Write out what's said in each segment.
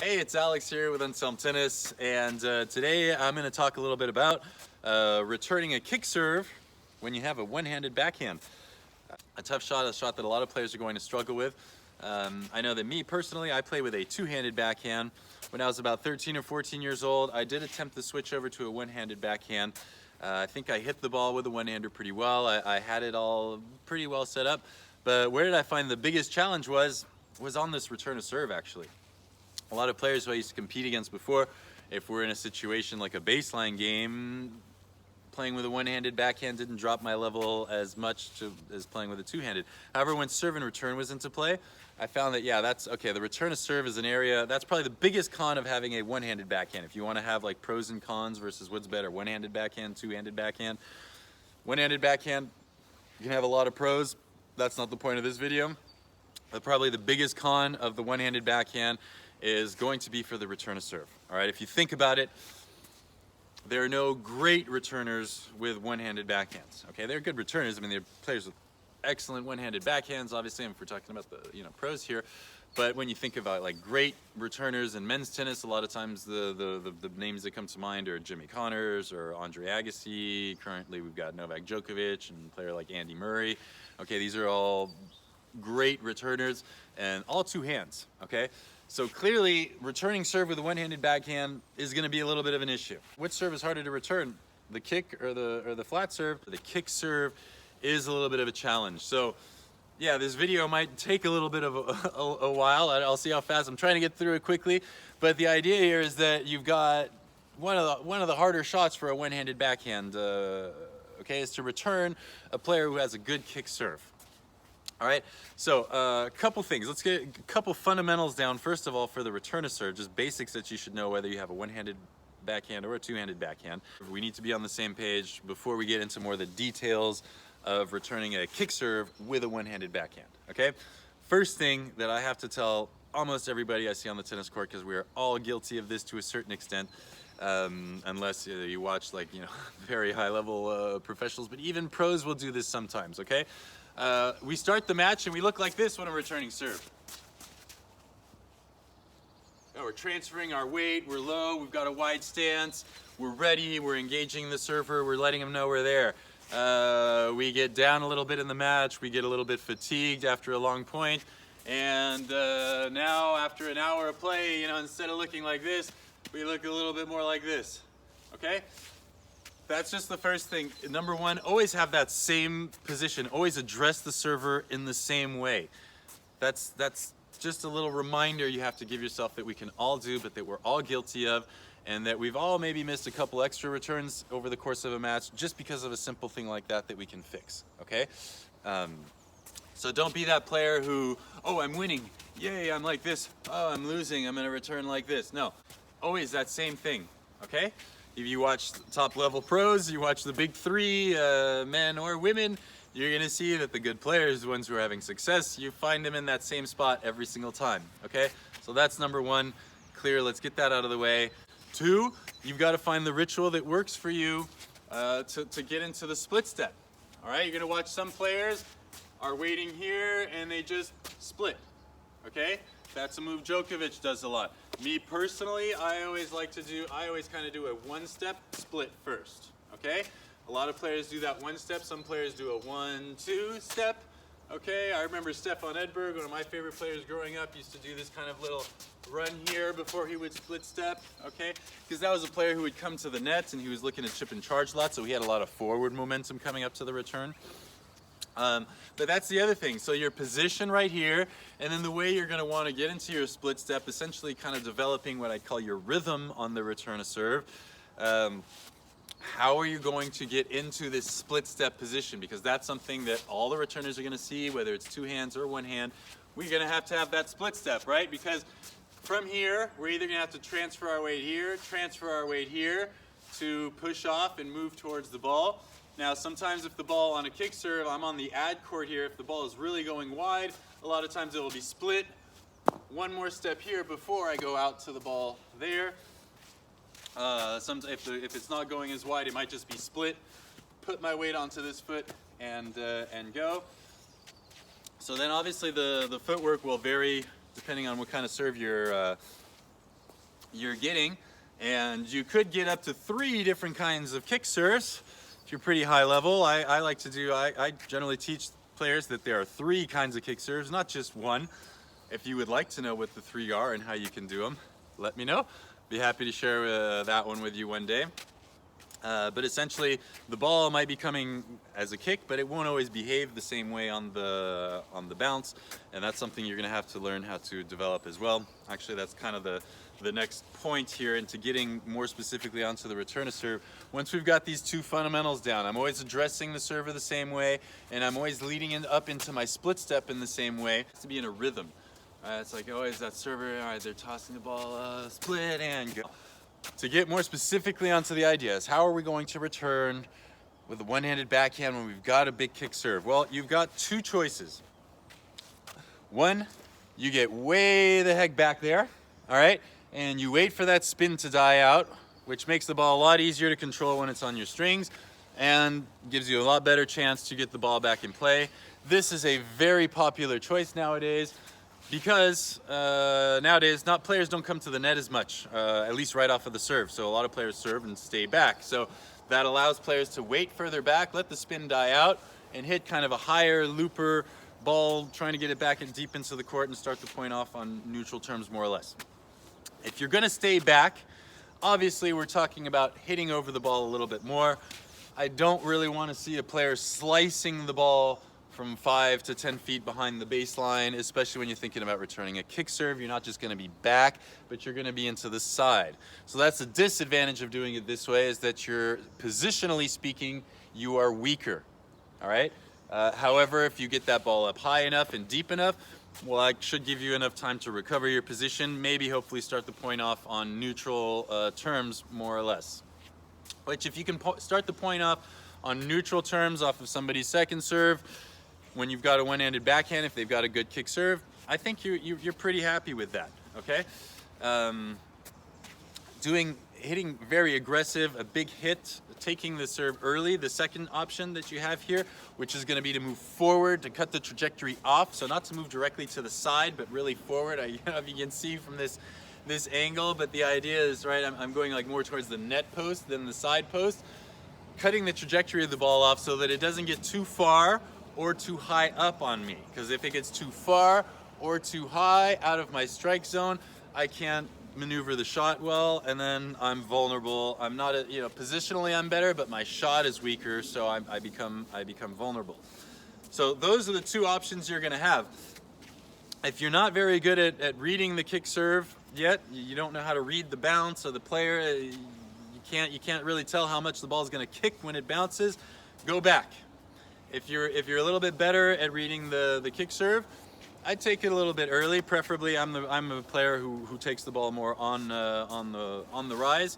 Hey, it's Alex here with Unselmed Tennis, and today I'm going to talk a little bit about returning a kick serve when you have a one-handed backhand. A tough shot, a shot that a lot of players are going to struggle with. I know that me personally, I play with a two-handed backhand. When I was about 13 or 14 years old, I did attempt the switch over to a one-handed backhand. I think I hit the ball with a one-hander pretty well. I had it all pretty well set up, but where did I find the biggest challenge was on this return of serve, actually. A lot of players who I used to compete against before, if we're in a situation like a baseline game, playing with a one-handed backhand didn't drop my level as much as playing with a two-handed. However, when serve and return was into play, I found that, yeah, that's okay. The return of serve is an area, that's probably the biggest con of having a one-handed backhand. If you want to have like pros and cons versus what's better, one-handed backhand, two-handed backhand. One-handed backhand, you can have a lot of pros. That's not the point of this video. But probably the biggest con of the one-handed backhand is going to be for the return of serve. All right, if you think about it, there are no great returners with one-handed backhands. Okay, they're good returners. I mean, they're players with excellent one-handed backhands, obviously, if we're talking about the pros here. But when you think about like great returners in men's tennis, a lot of times the names that come to mind are Jimmy Connors or Andre Agassi. Currently, we've got Novak Djokovic and a player like Andy Murray. Okay, these are all great returners and all two hands. Okay. So clearly, returning serve with a one-handed backhand is going to be a little bit of an issue. Which serve is harder to return, the kick or the flat serve? The kick serve is a little bit of a challenge. So, yeah, this video might take a little bit of a while. I'll see how fast I'm trying to get through it quickly. But the idea here is that you've got one of the harder shots for a one-handed backhand. Okay, is to return a player who has a good kick serve. All right, so a couple things. Let's get a couple fundamentals down. First of all, for the return of serve, just basics that you should know whether you have a one-handed backhand or a two-handed backhand. We need to be on the same page before we get into more of the details of returning a kick serve with a one-handed backhand, okay? First thing that I have to tell almost everybody I see on the tennis court, because we are all guilty of this to a certain extent, unless you watch like, very high-level professionals, but even pros will do this sometimes, okay? We start the match and we look like this when I'm returning serve. We're transferring our weight, we're low, we've got a wide stance, we're ready, we're engaging the server, we're letting him know we're there. We get down a little bit in the match, we get a little bit fatigued after a long point, and now after an hour of play, instead of looking like this, we look a little bit more like this, okay? That's just the first thing. Number one, always have that same position. Always address the server in the same way. That's just a little reminder you have to give yourself that we can all do, but that we're all guilty of, and that we've all maybe missed a couple extra returns over the course of a match just because of a simple thing like that we can fix, okay? So don't be that player who, oh, I'm winning. Yay, I'm like this. Oh, I'm losing. I'm going to return like this. No, always that same thing, okay? If you watch top level pros, you watch the big three, men or women, you're gonna see that the good players, the ones who are having success, you find them in that same spot every single time, okay? So that's number one, clear, let's get that out of the way. Two, you've gotta find the ritual that works for you to get into the split step, all right? You're gonna watch some players are waiting here and they just split, okay? That's a move Djokovic does a lot. Me personally, I always kind of do a one-step split first, okay? A lot of players do that one step. Some players do a 1-2 step, okay? I remember Stefan Edberg, one of my favorite players growing up, used to do this kind of little run here before he would split step, okay? Because that was a player who would come to the net and he was looking to chip and charge a lot, so he had a lot of forward momentum coming up to the return. But that's the other thing. So your position right here, and then the way you're going to want to get into your split step, essentially kind of developing what I call your rhythm on the return of serve. How are you going to get into this split step position? Because that's something that all the returners are going to see, whether it's two hands or one hand. We're going to have that split step, right? Because from here, we're either going to have to transfer our weight here to push off and move towards the ball. Now, sometimes if the ball on a kick serve, I'm on the ad court here, if the ball is really going wide, a lot of times it will be split. One more step here before I go out to the ball there. If it's not going as wide, it might just be split. Put my weight onto this foot and go. So then obviously the footwork will vary depending on what kind of serve you're you're getting. And you could get up to 3 different kinds of kick serves if you're pretty high level. I generally teach players that there are 3 kinds of kick serves, not just one. If you would like to know what the 3 are and how you can do them, let me know. Be happy to share that one with you one day. But essentially, the ball might be coming as a kick, but it won't always behave the same way on the bounce, and that's something you're going to have to learn how to develop as well. Actually, that's kind of the next point here into getting more specifically onto the return of serve. Once we've got these 2 fundamentals down, I'm always addressing the server the same way, and I'm always leading up into my split step in the same way. It has to be in a rhythm. It's like always that server, all right, they're tossing the ball, split and go. To get more specifically onto the ideas, how are we going to return with a one-handed backhand when we've got a big kick serve? Well, you've got 2 choices. One, you get way the heck back there, all right? And you wait for that spin to die out, which makes the ball a lot easier to control when it's on your strings and gives you a lot better chance to get the ball back in play. This is a very popular choice nowadays because nowadays players don't come to the net as much, at least right off of the serve. So a lot of players serve and stay back. So that allows players to wait further back, let the spin die out, and hit kind of a higher looper ball, trying to get it back deep into the court and start the point off on neutral terms more or less. If you're going to stay back, obviously we're talking about hitting over the ball a little bit more. I don't really want to see a player slicing the ball from 5 to 10 feet behind the baseline, especially when you're thinking about returning a kick serve. You're not just going to be back, but you're going to be into the side. So that's the disadvantage of doing it this way, is that you're, positionally speaking, you are weaker, all right? However, if you get that ball up high enough and deep enough, well, that should give you enough time to recover your position, maybe hopefully start the point off on neutral terms, more or less. Which, if you can start the point off on neutral terms off of somebody's second serve, when you've got a one-handed backhand, if they've got a good kick serve, I think you're pretty happy with that, okay? Hitting very aggressive, a big hit, taking the serve early, the second option that you have here, which is going to be to move forward, to cut the trajectory off, so not to move directly to the side, but really forward. I don't know if you can see from this angle, but the idea is, right, I'm going like more towards the net post than the side post, cutting the trajectory of the ball off so that it doesn't get too far or too high up on me, because if it gets too far or too high out of my strike zone, I can't maneuver the shot well, and then I'm vulnerable. I'm not, positionally I'm better, but my shot is weaker, so I become vulnerable. So those are the 2 options you're going to have. If you're not very good at reading the kick serve yet, you don't know how to read the bounce of the player, you can't really tell how much the ball is going to kick when it bounces, go back. If you're a little bit better at reading the kick serve, I'd take it a little bit early. Preferably, I'm a player who takes the ball more on the rise.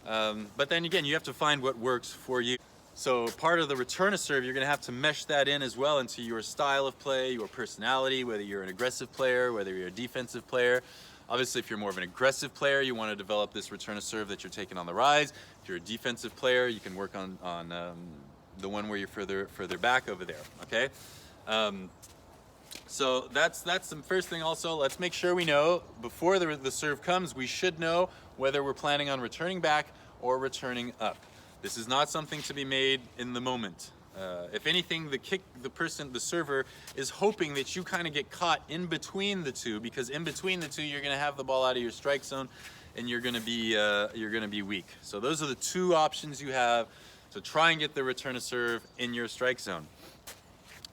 But then again, you have to find what works for you. So part of the return of serve, you're going to have to mesh that in as well into your style of play, your personality, whether you're an aggressive player, whether you're a defensive player. Obviously, if you're more of an aggressive player, you want to develop this return of serve that you're taking on the rise. If you're a defensive player, you can work on the one where you're further back over there. Okay. So that's the first thing. Also, let's make sure we know before the serve comes, we should know whether we're planning on returning back or returning up. This is not something to be made in the moment. If anything, the server is hoping that you kind of get caught in between the 2, because in between the 2, you're going to have the ball out of your strike zone, and you're going to be weak. So those are the 2 options you have to try and get the return of serve in your strike zone.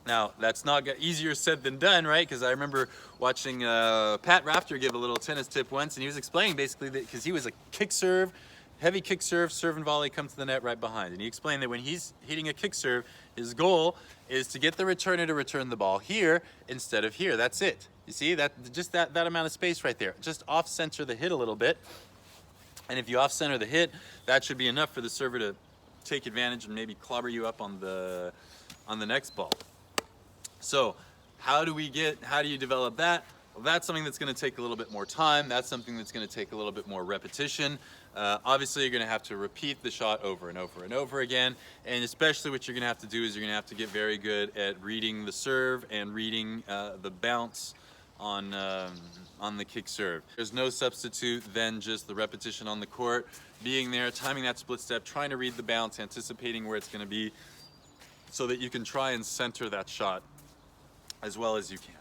Now, that's not easier said than done, right? Because I remember watching Pat Rafter give a little tennis tip once, and he was explaining basically that because he was a kick serve, heavy kick serve and volley come to the net right behind. And he explained that when he's hitting a kick serve, his goal is to get the returner to return the ball here instead of here. That's it. You see, that amount of space right there. Just off-center the hit a little bit. And if you off-center the hit, that should be enough for the server to take advantage and maybe clobber you up on the next ball. So how do you develop that? Well, that's something that's going to take a little bit more time. That's something that's going to take a little bit more repetition. Obviously, you're going to have to repeat the shot over and over and over again. And especially what you're going to have to do is you're going to have to get very good at reading the serve and reading the bounce on the kick serve. There's no substitute than just the repetition on the court, being there, timing that split step, trying to read the bounce, anticipating where it's going to be, so that you can try and center that shot as well as you can.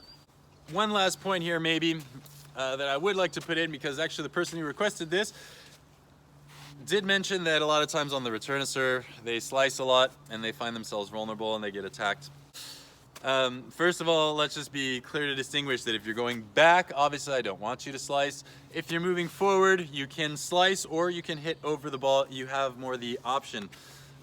One last point here maybe that I would like to put in, because actually the person who requested this did mention that a lot of times on the return of serve, they slice a lot and they find themselves vulnerable and they get attacked. First of all, let's just be clear to distinguish that if you're going back, obviously I don't want you to slice. If you're moving forward, you can slice or you can hit over the ball. You have more the option.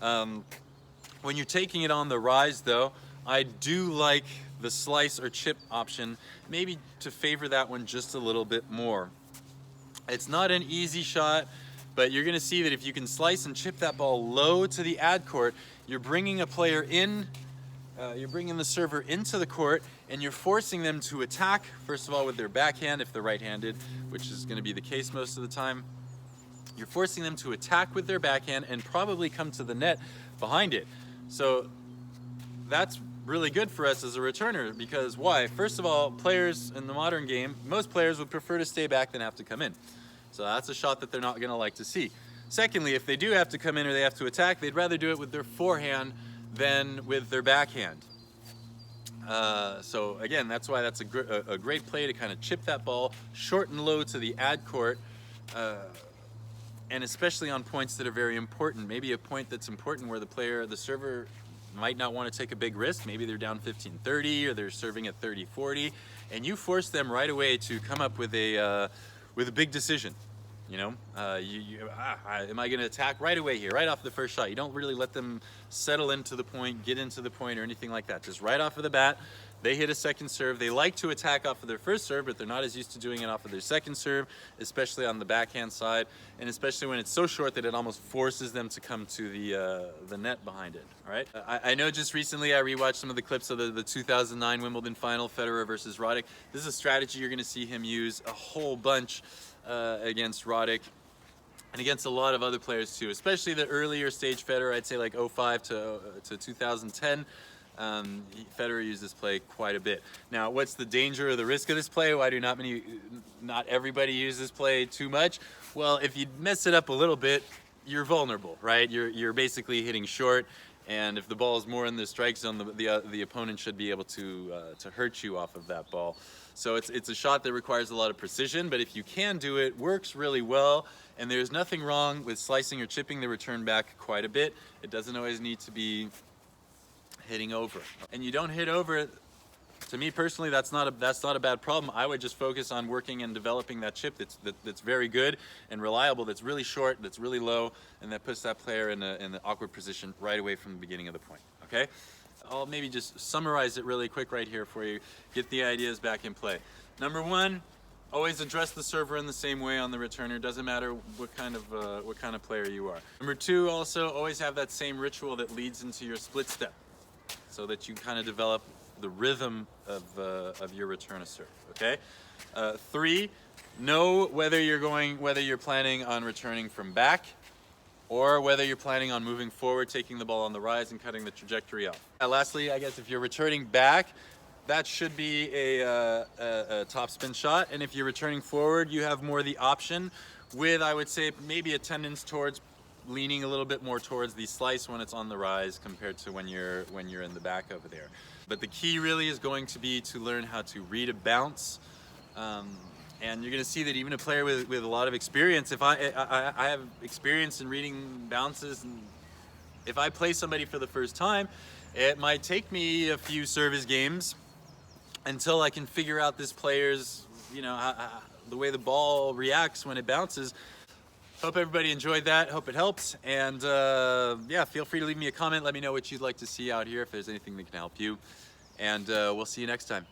When you're taking it on the rise though, I do like the slice or chip option, maybe to favor that one just a little bit more. It's not an easy shot, but you're gonna see that if you can slice and chip that ball low to the ad court, you're bringing a player in, you're bringing the server into the court, and you're forcing them to attack, first of all with their backhand if they're right-handed, which is gonna be the case most of the time. You're forcing them to attack with their backhand and probably come to the net behind it. So that's really good for us as a returner, because why? First of all, players in the modern game, most players would prefer to stay back than have to come in. So that's a shot that they're not gonna like to see. Secondly, if they do have to come in or they have to attack, they'd rather do it with their forehand than with their backhand. So again, that's why that's a great play to kind of chip that ball short and low to the ad court, and especially on points that are very important. Maybe a point that's important where the server might not want to take a big risk. Maybe they're down 15-30 or they're serving at 30-40, and you force them right away to come up with a big decision. You know, am I going to attack right away here, right off the first shot? You don't really let them settle into the point, get into the point, or anything like that. Just right off of the bat, they hit a second serve. They like to attack off of their first serve, but they're not as used to doing it off of their second serve, especially on the backhand side, and especially when it's so short that it almost forces them to come to the net behind it. All right. I know just recently I rewatched some of the clips of the 2009 Wimbledon final, Federer versus Roddick. This is a strategy you're going to see him use a whole bunch against Roddick and against a lot of other players too, especially the earlier stage Federer. I'd say like 05 to 2010. Federer used this play quite a bit. Now, what's the danger or the risk of this play? Why do not everybody use this play too much? Well, if you mess it up a little bit, you're vulnerable, right? You're basically hitting short, and if the ball is more in the strike zone, the opponent should be able to hurt you off of that ball. So it's a shot that requires a lot of precision, but if you can do it, works really well, and there's nothing wrong with slicing or chipping the return back quite a bit. It doesn't always need to be hitting over. And you don't hit over, to me personally, that's not a bad problem. I would just focus on working and developing that chip that's very good and reliable, that's really short, that's really low, and that puts that player in an awkward position right away from the beginning of the point, okay? I'll maybe just summarize it really quick right here for you, get the ideas back in play. Number one, always address the server in the same way on the returner. Doesn't matter what kind of player you are. Number two, also always have that same ritual that leads into your split step, so that you kind of develop the rhythm of your return of serve. Okay. Three, know whether you're planning on returning from back, or whether you're planning on moving forward, taking the ball on the rise and cutting the trajectory off. Lastly, I guess if you're returning back, that should be a top spin shot, and if you're returning forward, you have more the option with, I would say, maybe a tendency towards leaning a little bit more towards the slice when it's on the rise compared to when you're in the back over there. But the key really is going to be to learn how to read a bounce, and you're going to see that even a player with a lot of experience, if I have experience in reading bounces, and if I play somebody for the first time, it might take me a few service games until I can figure out this player's, the way the ball reacts when it bounces. Hope everybody enjoyed that. Hope it helps. And yeah, feel free to leave me a comment. Let me know what you'd like to see out here, if there's anything that can help you. And we'll see you next time.